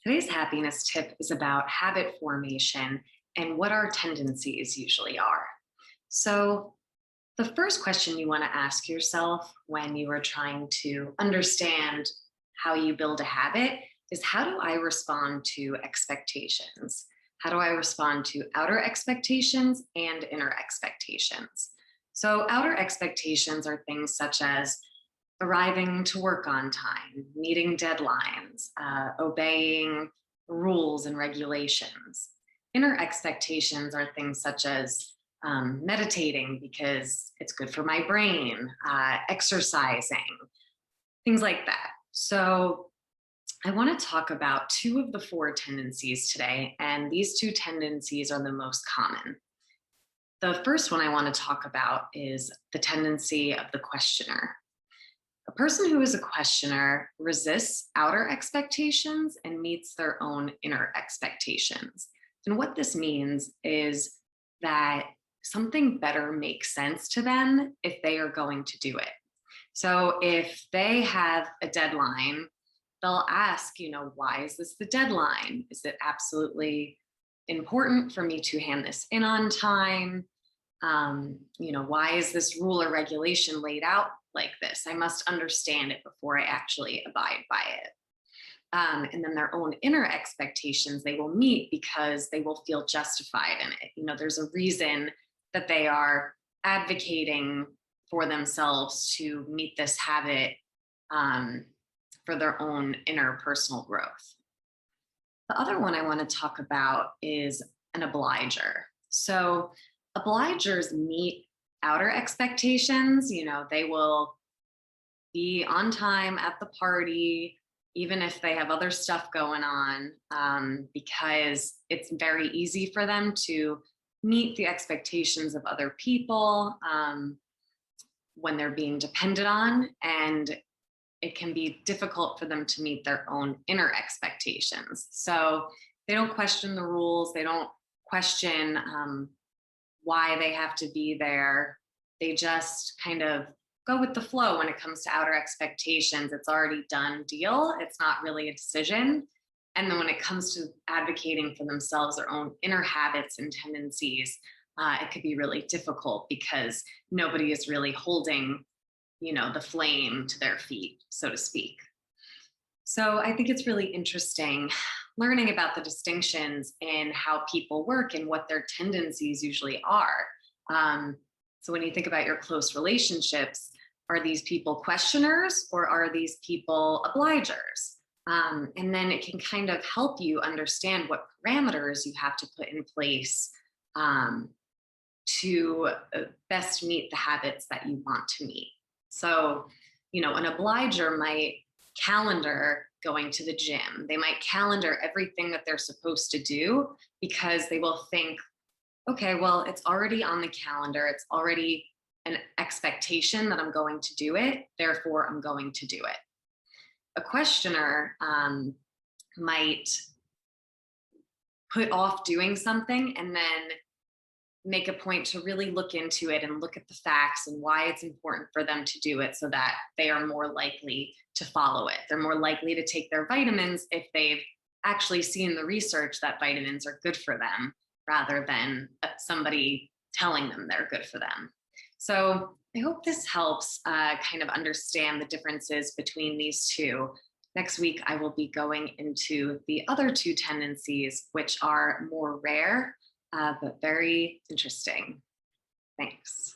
Today's happiness tip is about habit formation and what our tendencies usually are. So, the first question you want to ask yourself when you are trying to understand how you build a habit is, how do I respond to expectations? How do I respond to outer expectations and inner expectations? So, outer expectations are things such as arriving to work on time, meeting deadlines, obeying rules and regulations. Inner expectations are things such as meditating because it's good for my brain, exercising, things like that. So, I want to talk about two of the four tendencies today, and these two tendencies are the most common. The first one I want to talk about is the tendency of the questioner. A person who is a questioner resists outer expectations and meets their own inner expectations. And what this means is that something better makes sense to them if they are going to do it. So if they have a deadline, they'll ask, why is this the deadline? Is it absolutely important for me to hand this in on time? Why is this rule or regulation laid out like this? I must understand it before I actually abide by it. And then their own inner expectations they will meet because they will feel justified in it. There's a reason that they are advocating for themselves to meet this habit for their own inner personal growth. The other one I want to talk about is an obliger. So obligers meet outer expectations. They will be on time at the party, even if they have other stuff going on, because it's very easy for them to meet the expectations of other people when they're being depended on. And it can be difficult for them to meet their own inner expectations. So they don't question the rules, they don't question why they have to be there. They just kind of go with the flow when it comes to outer expectations. It's already done deal. It's not really a decision. And then when it comes to advocating for themselves, their own inner habits and tendencies, it could be really difficult because nobody is really holding, the flame to their feet, so to speak. So I think it's really interesting learning about the distinctions in how people work and what their tendencies usually are. So when you think about your close relationships, are these people questioners or are these people obligers? And then it can kind of help you understand what parameters you have to put in place to best meet the habits that you want to meet. So, an obliger might calendar going to the gym. They might calendar everything that they're supposed to do because they will think, okay, well, it's already on the calendar. It's already an expectation that I'm going to do it. Therefore, I'm going to do it. A questioner might put off doing something and then make a point to really look into it and look at the facts and why it's important for them to do it so that they are more likely to follow it. They're more likely to take their vitamins if they've actually seen the research that vitamins are good for them rather than somebody telling them they're good for them. So I hope this helps kind of understand the differences between these two. Next week, I will be going into the other two tendencies, which are more rare, but very interesting. Thanks.